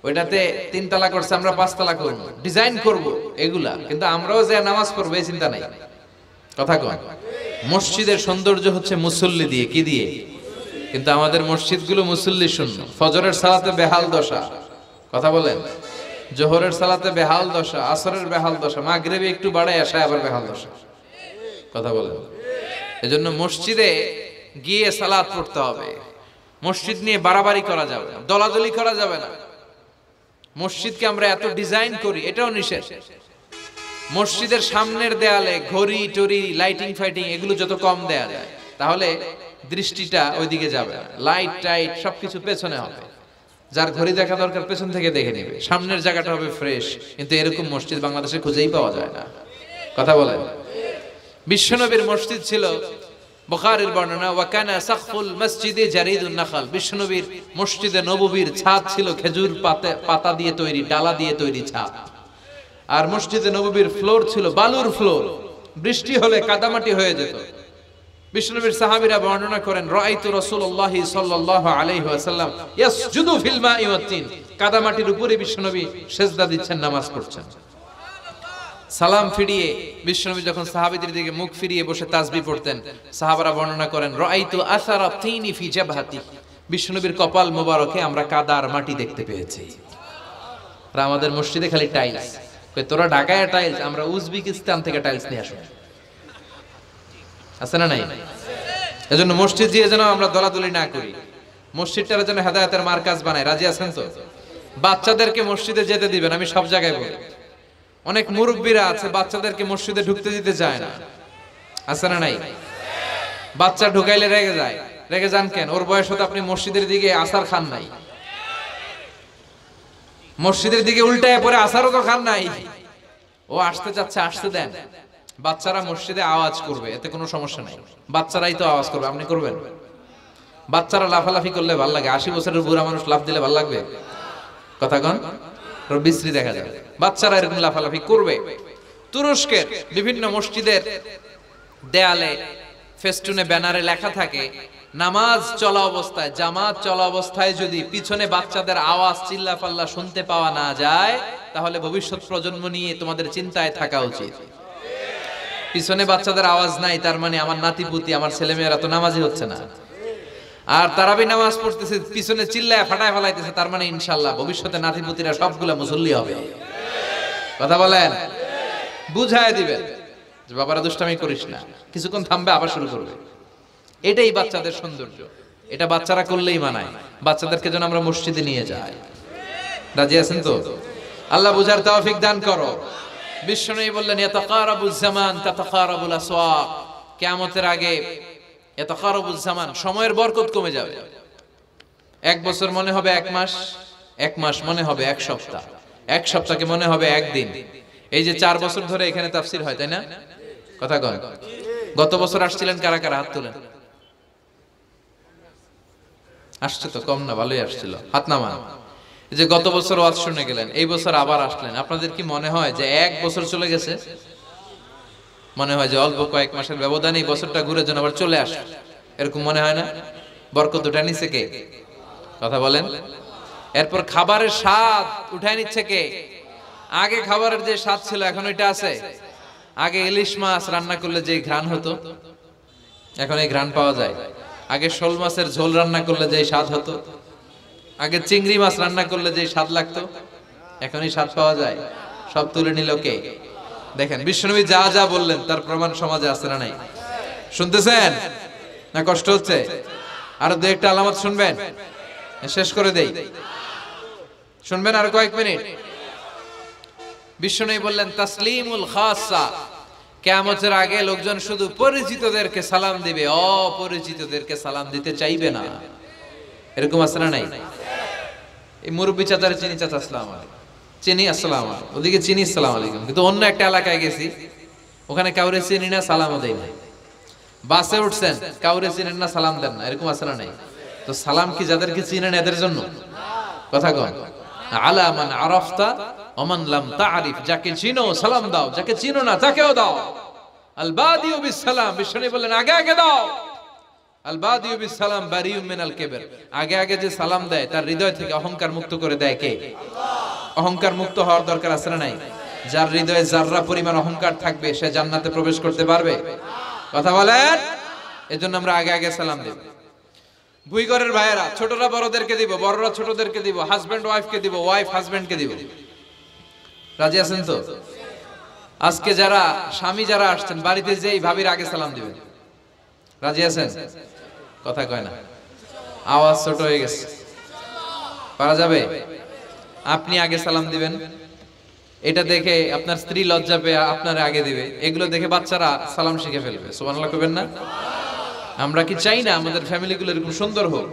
ওইটাতে 3 তলা করছে, আমরা 5 তলা করব, ডিজাইন করব, এগুলা। কিন্তু আমরাও যে নামাজ পড়বো এই চিন্তা নাই। কথা কয়, মসজিদের সৌন্দর্য হচ্ছে মুসল্লি দিয়ে, কি দিয়ে? কিন্তু আমাদের মসজিদগুলো মুসল্লি শূন্য। ফজরের সালাতে বেহাল দশা, কথা বলেন। জোহরের সালাতে বেহাল দশা, আসরের বেহাল দশা, মাগরিবে একটু বাড়ায় আসে আবার বেহাল দশা, কথা বলেন। এজন্য মসজিদে গিয়ে সালাত পড়তে হবে। মসজিদ নিয়ে বাড়াবাড়ি করা যাবে না, দলাদলি করা যাবে না। মসজিদকে আমরা এত ডিজাইন করি, এটাও নিষেধ। মসজিদের সামনের দেয়ালে ঘড়ি টড়ি, লাইটিং ফাইটিং, এগুলো যত কম দেয়া যায়, তাহলে দৃষ্টিটা ওইদিকে যাবে। লাইট টাইট সবকিছু পেছনে হবে। যার ঘড়ি দেখা দরকার পেছন থেকে দেখে নেবে, সামনের জায়গাটা হবে ফ্রেশ। কিন্তু এরকম মসজিদ বাংলাদেশে খুঁজেই পাওয়া যায় না, কথা বলেন। বিশ্বনবীর মসজিদ ছিল, বুখারীর বর্ণনা, ওয়া কানা সাকফুল মসজিদে জারিদুন নাখাল, বিশ্বনবীর মসজিদে নববীর ছাদ ছিল খেজুর পাতা দিয়ে তৈরি, ডালা দিয়ে তৈরি ছাদ। আর মসজিদে নববীর ফ্লোর ছিল বালুর ফ্লোর, বৃষ্টি হলে কাদামাটি হয়ে যেত। বিশ্বনবীর সাহাবীরা বর্ণনা করেন, রাআইতু রাসূলুল্লাহ সাল্লাল্লাহু আলাইহি ওয়াসাল্লাম ইয়াসজুদু ফিল মাই ওয়াত তিন, কাদামাটির উপরে বিশ্বনবী সিজদা দিচ্ছেন, নামাজ পড়ছেন। সালাম ফিরিয়ে বিশ্বনবী যখন সাহাবীদের দিকে মুখ ফিরিয়ে বসে তাসবিহ পড়তেন, সাহাবারা বর্ণনা করেন, রাআইতু আসারা তিনি ফি জাবহাতি, বিশ্বনবীর কপাল মোবারকে আমরা কাদার মাটি দেখতে পেয়েছি। আর আমাদের মসজিদে খালি টাইলস। কই তোরা ঢাকায় টাইলস, আমরা উজবেকিস্তান থেকে টাইলস নিয়ে আসি, আছে না নাই? এজন্য মসজিদ দিয়ে যেন আমরা দলাদলি না করি। মসজিদটার জন্য হেদায়েতের মার্কাজ বানায়, রাজি আছেন তো? বাচ্চাদেরকে মসজিদে যেতে দিবেন, আমি সব জায়গায় বলি। অনেক মুরব্বীরা আছে বাচ্চাদেরকে মসজিদে ঢুকতে দিতে চায় না, আছে না নাই? বাচ্চা ঢুকাইলে রেগে যায়। রেগে যান কেন? ওর বয়স হতে আপনি মসজিদের দিকে আসার খান নাই, মসজিদের দিকে উল্টায় পরে আসারও তো খান নাই। ও আসতে চাচ্ছে, আসতে দেন। বাচ্চারা মসজিদে আওয়াজ করবে, এতে কোনো সমস্যা নাই, বাচ্চারাই তো আওয়াজ করবে, আপনি করবেন? বাচ্চারা লাফালাফি করলে ভাল লাগে, 80 বছরের বুড়া মানুষ লাফ দিলে ভাল লাগবে? কথা কন, বিশ্রী দেখা যায়। বাচ্চারা এরকম লাফালাফি করবে। তুরস্কের বিভিন্ন মসজিদের দেয়ালে, ফেস্টুনে, ব্যানারে লেখা থাকে, নামাজ চলা অবস্থায়, জামাত চলা অবস্থায় যদি পিছনে বাচ্চাদের আওয়াজ চিল্লাফাল্লা শুনতে পাওয়া না যায়, তাহলে ভবিষ্যৎ প্রজন্ম নিয়ে তোমাদের চিন্তায় থাকা উচিত। পিছনে বাচ্চাদের আওয়াজ নাই, তার মানে আমার নাতিপুতি, আমার ছেলেমেয়েরা তো নামাজি হচ্ছে না। আর তারাবি নামাজ পড়তেছে, পিছনে চিল্লায় ফাটায় ফেলাইতেছে, তার মানে ইনশাআল্লাহ ভবিষ্যতে নাতিপুতিরা সবগুলা মুসল্লি হবে। কথা বলেন, বুঝায় দিবেন যে বাবারা দুষ্টামি করিস না, কিছুক্ষণ থামবে আবার শুরু করবে। এটাই বাচ্চাদের সৌন্দর্য, এটা বাচ্চারা করলেই মানায়। বাচ্চাদেরকে যেন আমরা মসজিদে নিয়ে যাই, রাজি আছেন তো? আল্লাহ বুঝার তৌফিক দান করো। বিশ্বনবী বললেন, ইয়াতাকারাবুজ জামান তাতাকারাবুল আসওয়াক, কিয়ামতের আগে ইয়াতাকারাবুজ জামান, সময়ের বরকত কমে যাবে। 1 বছর মনে হবে 1 মাস, 1 মাস মনে হবে 1 সপ্তাহ, 1 সপ্তাহকে মনে হবে 1 দিন। এই যে 4 বছর ধরে এখানে তাফসীর হয়, তাই না? কথা কন। গত বছর আসছিলেন কারা কারা? হাত তোলেন। আসছে তো কম না, ভালোই আসছিল, হাত নামান। এই যে গত বছর ওয়াজ শুনে গেলেন, এই বছর আবার আসলেন, আপনাদের কি মনে হয় যে 1 বছর চলে গেছে? মনে হয় যে অল্প কয়েক মাসের ব্যবধানে এই বছরটা ঘুরে যেন আবার চলে আসে, এরকম মনে হয় না? বরকত উঠায় নিচ্ছে কে? কথা বলেন। এরপর খাবারের স্বাদ উঠায় নিচ্ছে কে? আগে খাবারের যে স্বাদ ছিল এখন ওইটা আছে? আগে ইলিশ মাছ রান্না করলে যে ঘ্রাণ হতো, এখন এই ঘ্রাণ পাওয়া যায়? আগে শোল মাছের ঝোল রান্না করলে যে স্বাদ হতো, আগে চিংড়ি মাছ রান্না করলে যে স্বাদ লাগতো, এখন এই স্বাদ পাওয়া যায়? সব তুলে নিল কে? দেখেন বিশ্বনবী যা যা বললেন তার প্রমাণ সমাজে আছে না নাই? শুনতেছেন না কষ্ট হচ্ছে? আরো 2-1টা আলামত শুনবেন, শেষ করে দেই। শুনবেন আর কয়েক মিনিট। বিশ্বনবী বললেন, তাসলিমুল খাসা, কিয়ামতের আগে লোকজন শুধু পরিচিতদেরকে সালাম দিবে, অপরিচিতদেরকে সালাম দিতে চাইবে না। এরকম আছে না নাই? এই মুরব্বী চাচার চিনি, চাচা আসসালামু আলাইকুম, চিনি আসসালামু আলাইকুম, ওদিকে চিনি আসসালামু আলাইকুম, কিন্তু অন্য একটা এলাকায় গেছি, ওখানে কাউরে চিনি না, সালামও দেই না। বাসে উঠছেন, কাউরে চিনেন না, সালাম দেন না, এরকম আছে না নাই? তো সালাম কি যাদেরকে চিনেন এদের জন্য? কথা কন। আলা মান আরাফতা ওয়া মান লাম তা'রিফ, যাকে চিনো সালাম দাও, যাকে চিনো না তাকেও দাও। আল বাদিউ বিস সালাম, বিশ্বনবী বললেন আগে আগে দাও। আল বাদিউ বিস সালাম বারিউম মিনাল কিবর, আগে আগে যে সালাম দেয় তার হৃদয় থেকে অহংকার মুক্ত করে দেয় কে? আল্লাহ। অহংকার মুক্ত হওয়ার দরকার আছে না নাই? যার হৃদয়ে যাররা পরিমাণ অহংকার থাকবে সে জান্নাতে প্রবেশ করতে পারবে? কথা বলেন। এজন্য আমরা আগে আগে সালাম দেব। ভুইগরের ভাইয়েরা, ছোটরা বড়দেরকে দিব, বড়রা ছোটদেরকে দিব, হাজবেন্ড ওয়াইফকে দিব, ওয়াইফ হাজবেন্ডকে দিব। রাজি আছেন তো? আজকে যারা স্বামী যারা আসছেন, বাড়িতে যেই ভাবির আগে সালাম দিবেন। রাজি আছেন? কথা কয় না, আওয়াজ ছোট হয়ে গেছে, পারা যাবে? আপনি আগে সালাম দিবেন, এটা দেখে আপনার স্ত্রী লজ্জা পেয়ে আপনার আগে দিবে, এগুলো দেখে বাচ্চারা সালাম শিখে ফেলবে। সুবহানাল্লাহ কইবেন না? আমরা কি চাই না আমাদের ফ্যামিলিগুলো এরকম সুন্দর হোক?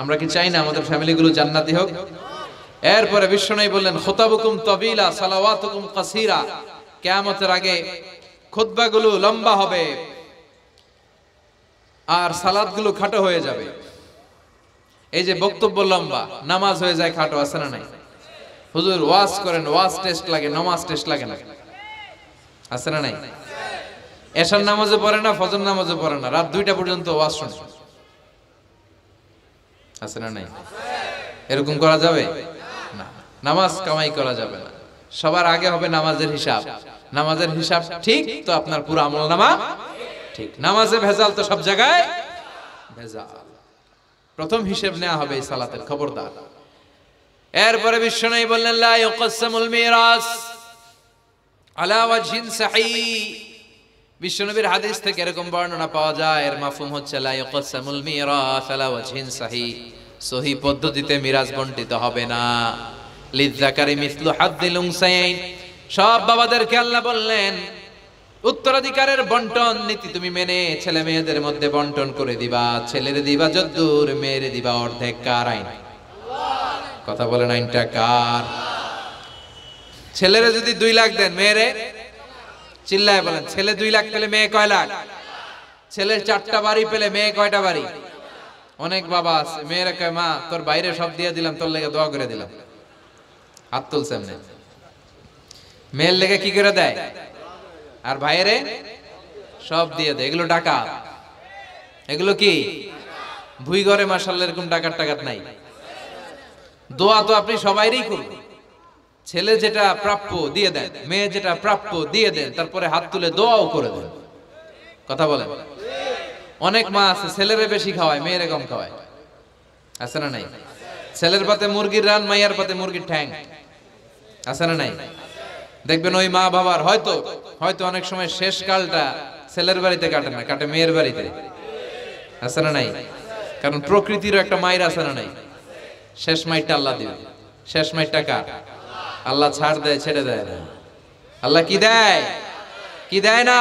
আমরা কি চাই না আমাদের ফ্যামিলিগুলো জান্নাতি হোক? এরপরে বিশ্বনবী বললেন, খুতাবুকুম তাবিলা সালাওয়াতুকুম কাসীরা, কিয়ামতের আগে খুতবাগুলো লম্বা হবে আর সালাতগুলো খাটো হয়ে যাবে। এই যে বক্তব্য লম্বা, নামাজ হয়ে যায় খাটো, আছে না নাই? হুজুর ওয়াজ করেন, ওয়াজ টেস্ট লাগে, নামাজ টেস্ট লাগে না, আছে না নাই? এশার নামাজে পড়ে না, ফজর নামাজে পড়ে না, রাত 2টা পর্যন্ত ওয়াজ শুনে, আছে না নাই? এরকম করা যাবে না। নামাজ কামাই করা যাবে না। সবার আগে হবে নামাজের হিসাব। নামাজের হিসাব ঠিক তো আপনার পুরো আমলনামা ঠিক। নামাজে ভেজাল তো সব জায়গায় ভেজাল। প্রথম হিসাব নেওয়া হবে এই সালাতের, খবরদার। এরপরে বিশ্বনবী বললেন, লা ইউকাসসামুল মিরাস আলা ওয়াজহিন সাহি, বিশ্বনবীর হাদিস থেকে এরকম বর্ণনা পাওয়া যায়, এর মাফহুম হচ্ছে লা ইয়াকসামুল মিরাস আলা ওয়াজহিন সহিহ, সহিহ পদ্ধতিতে মিরাজ বণ্টিত হবে না। লিযাকারি মিসলু হাদ্দিল উনসায়াইন, সব বাবাদেরকে আল্লাহ বললেন উত্তরাধিকারের বন্টন নীতি তুমি মেনে ছেলে মেয়েদের মধ্যে বন্টন করে দিবা। ছেলেরে দিবা যদ্দুর, মেয়েরে দিবা অর্ধেক। কার আইন? কথা বলেন, আইনটা কার? ছেলেরে যদি 2 লাখ দেন, মেয়েরে চিল্লায় বলেন, ছেলে 2 লাখ পেলে মেয়ে কয় লাখ? ছেলের 4টা বাড়ি পেলে মেয়ে কয়টা বাড়ি? অনেক বাবা আছে মেয়েরা কয় মা তোর বাইরে সব দিয়ে দিলাম, তোর লেগে দোয়া করে দিলাম। হাত তুলছে এমনি। মেয়ের লেগে কি করে দেয়? আর ভাইয়েরে সব দিয়ে দেয়। এগুলো ডাকাত। এগুলো কি ভুই ঘরে মাশাআল্লাহ এরকম ডাকাত টাকাত নাই। দোয়া তো আপনি সবাইরই করবেন। ছেলে যেটা প্রাপ্য দিয়ে দেন, মেয়ে যেটা প্রাপ্য দিয়ে দেন, তারপরে হাত তুলে দোয়াও করে দেন। কথা বলেন। অনেক মা আছে ছেলেরে বেশি খাওয়ায়, মেয়েরে কম খাওয়ায়। আছে না নাই? ছেলের পাতে মুরগির রান, মাইয়ার পাতে মুরগির ঠ্যাং। আছে না নাই? দেখবেন ওই মা বাবার হয়তো অনেক সময় শেষ কালটা ছেলের বাড়িতে কাটে না, কাটে মেয়ের বাড়িতে। আছে না নাই? কারণ প্রকৃতিরও একটা মায়ের আছে না নাই? শেষ মাইরটা আল্লাহ দিবে। শেষ মাইরটা কার? আল্লাহ ছাড় দেয়, ছেড়ে দেয় না। আল্লাহ কি দেয়? কি দেয় না?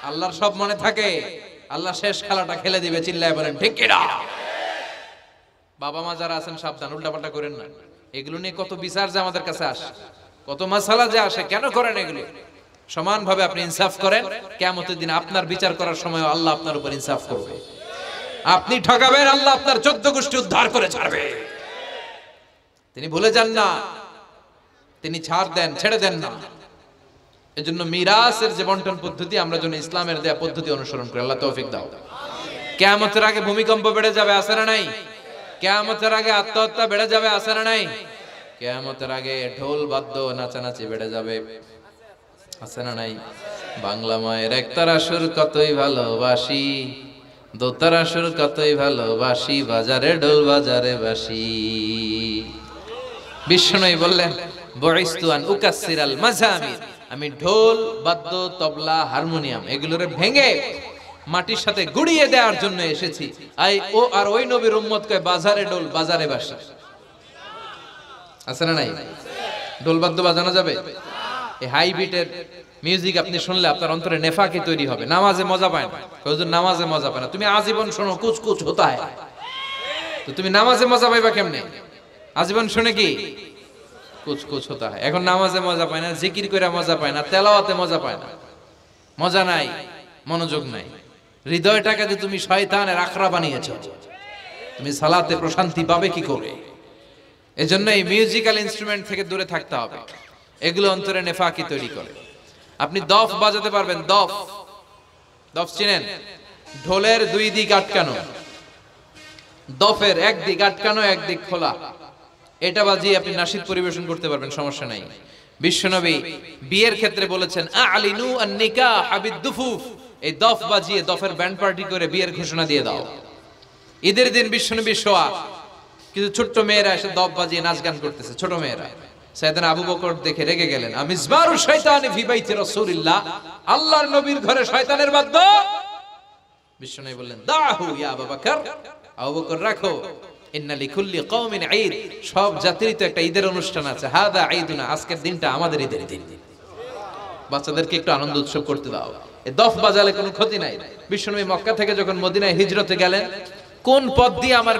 আল্লাহর সব মনে থাকে। আল্লাহ শেষ খেলাটা খেলে দিবে। চিল্লায় বলেন ঠিক কি না? বাবা মা যারা আছেন সাবধান, উল্টাপাল্টা করেন না। এগুলো নিয়ে কত বিচার যে আমাদের কাছে আসে, কত মাসালা যে আসে। কেন করেন এগুলো? সমানভাবে আপনি ইনসাফ করেন, কিয়ামতের দিন আপনার বিচার করার সময় আল্লাহ আপনার উপর ইনসাফ করবে। আপনি ঠকাবেন, আল্লাহ আপনার 14 গোষ্ঠী উদ্ধার করে ছাড়বে। তিনি ভুলে যান না, তিনি ছাড় দেন, ছেড়ে দেন না। এজন্য মিরাসের যে বন্টন পদ্ধতি, আমরা যেন ইসলামের দেয়া পদ্ধতি অনুসরণ করি। আল্লাহ তৌফিক দাও। কিয়ামতের আগে ভূমিকম্প বেড়ে যাবে, আছে না নাই? কিয়ামতের আগে আত্মহত্যা বেড়ে যাবে, আছে না নাই? কিয়ামতের আগে ঢোল বাদ্য নাচানাচি বেড়ে যাবে, আছে না নাই? বাংলা মায়ের একতারা সুর কতই ভালোবাসি, দোতারা সুর কতই ভালোবাসি, বাজারে ঢোল বাজারে বাসি। বিষ্ণু বললেন বয়স্তু আন উকাসসিরাল মাজামির, আমি ঢোল বাদ্য তবলা হারমোনিয়াম এগুলোরে ভেঙে মাটির সাথে গুড়িয়ে দেওয়ার জন্য এসেছি। আর ওই নবীর উম্মত কয় বাজারে ঢোল বাজারে বাসি। আছে না নাই? ঢোল বাদ্য বাজানো যাবে? এই হাই বিটের মিউজিক আপনি শুনলে আপনার অন্তরে নেফাকি তৈরি হবে। নামাজে মজা পায় না, হুজুর নামাজে মজা পায় না। তুমি আজীবন শোনো কুচ কুচ হতা হয়, তো তুমি নামাজে মজা পাইবা কেমনে? আজীবন শুনে কি কুচ কুচ হতা হয়। এখন নামাজে মজা পায় না, জিকির করে মজা পায় না, তেলাওয়াতে মজা পায় না। মজা নাই, মনোযোগ নাই। হৃদয়টাকে যে তুমি শয়তানের আখড়া বানিয়েছো, তুমি সালাতে প্রশান্তি পাবে কি করে? এজন্য এই মিউজিক্যাল ইনস্ট্রুমেন্ট থেকে দূরে থাকতে হবে। এগুলো অন্তরে নেফাকি তৈরি করে। আপনি দফ বাজাতে পারবেন? দফ চিনেন? ঢোলের 2 দিক আটকানো, দফের এক দিক আটকানো, এক দিক খোলা। এটা বাজিয়ে আপনি নাশিদ পরিবেশন করতে পারবেন, সমস্যা নাই। বিশ্বনবী বিয়ের ক্ষেত্রে বলেছেন আলিনু আন নিকাহ বিদ-দুফুফ, এই দফ বাজিয়ে দফের ব্যান্ড পার্টি করে বিয়ের ঘোষণা দিয়ে দাও। ঈদের দিন বিশ্বনবী শোয়া, কিছু ছোট্ট মেয়েরা এসে দফ বাজিয়ে নাচ গান করতেছে, ছোট মেয়েরা। সাইয়েদনা আবু বকর দেখে রেগে গেলেন, আমিজমারু শাইতানি ফি বাইতি রাসূলিল্লাহ, আল্লাহর নবীর ঘরে শয়তানের বাদ্য। বিশ্বনবী বললেন দাহু ইয়া আবু বকর, আবু বকর রাখো, ইন্না লিকুল্লি কওমিন ঈদ, সব জাতিরই তো একটা ঈদের অনুষ্ঠান আছে। হাদা ঈদুনা, আজকের দিনটা আমাদের ঈদের দিন। বাচ্চাদেরকে একটু আনন্দ উৎসব করতে দাও। এই দফ বাজালে কোনো ক্ষতি নাই। বিশ্বনবী মক্কা থেকে যখন মদিনায় হিজরতে গেলেন, কোন পথ দিয়ে আমার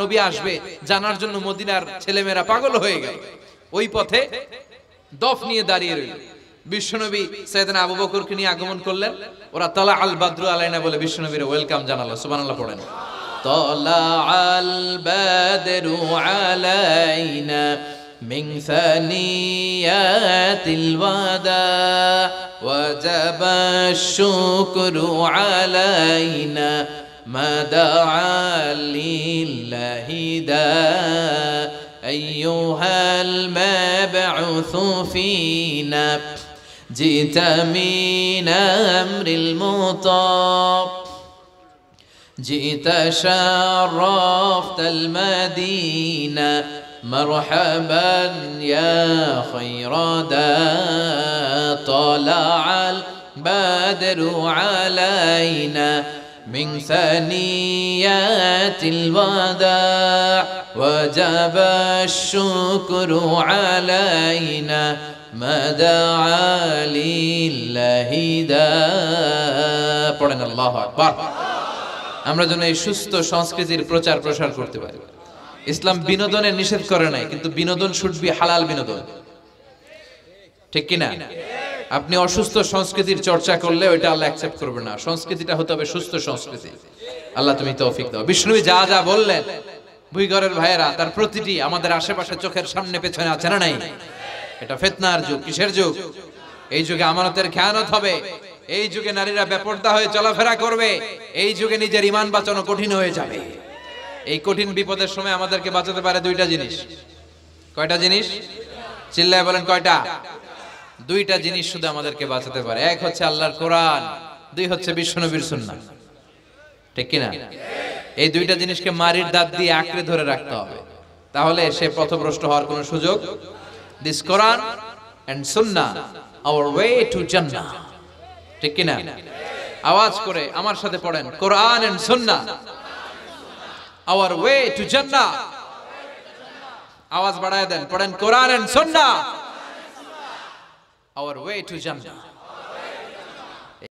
নবী আসবে জানার জন্য মদিনার ছেলেমেয়েরা পাগল হয়ে গেল। ওই পথে দফ নিয়ে দাঁড়িয়ে রইল। বিশ্বনবী সাইয়েদনা আবু বকরকে নিয়ে আগমন করলেন। ওরা তালা আল বাদরু আলাইনা বলে বিশ্বনবীর ওয়েলকাম জানালো। সুবহানাল্লাহ পড়েন। তালা আল বাদরু আলাইনা মিন সানিয়াতিল ওয়াদা ওয়াজাবা শুকরু আলাইনা মা দাআ লিল্লাহি দা أيها المبعوث فينا جئت من أمر المطاب جئت شرفت المدينة مرحبا يا خير دا طلع বাদরু আলাইনা মিন সানিয়াতিল ওয়াদা ওয়াজাবা আশ-শুকরু আলাইনা মাদআ লিল্লাহি দা। পড়েন আল্লাহু আকবার। আমরা যেন এই সুস্থ সংস্কৃতির প্রচার প্রসার করতে পারি। ইসলাম বিনোদনের নিষেধ করে নাই, কিন্তু বিনোদন শুড বি হালাল বিনোদন, ঠিক কিনা? আপনি অসুস্থ সংস্কৃতির চর্চা করলে ওইটা আল্লাহ অ্যাকসেপ্ট করবে না। সংস্কৃতিটা হতে হবে সুস্থ সংস্কৃতি। আল্লাহ তুমি তৌফিক দাও। বিষ্ণুবি যা যা বললেন, ভুইঘরের ভাইয়েরা, তার প্রতিটি আমাদের আশেপাশে চোখের সামনে পেছনে আছে না নাই? এটা ফিতনার যুগ। কিসের যুগ? এই যুগে আমানতের খেয়ানত হবে, এই যুগে নারীরা বেপরদা হয়ে চলাফেরা করবে, এই যুগে নিজের ঈমান বাঁচানো কঠিন হয়ে যাবে। এই কঠিন বিপদের সময় আমাদেরকে বাঁচাতে পারে দুইটা জিনিস। কয়টা জিনিস? চিল্লায় বলেন কয়টা? দুইটা জিনিস শুধু আমাদেরকে বাঁচাতে পারে। এক হচ্ছে আল্লাহর কোরআন, দুই হচ্ছে বিশ্বনবীর সুন্নাহ, ঠিক কিনা? এই দুইটা জিনিসকে মারির দাঁত দিয়ে আঁকড়ে ধরে রাখতে হবে, তাহলে সে পথভ্রষ্ট হওয়ার কোনো সুযোগ। This Quran and Sunnah hour way to জান্নাহ, ঠিক কিনা? আওয়াজ করে আমার সাথে পড়েন, কোরআন and Sunnah hour way to জান্নাহ। আওয়াজ বাড়ায় দেন, পড়েন, কোরআন and Sunnah hour way to Jannah.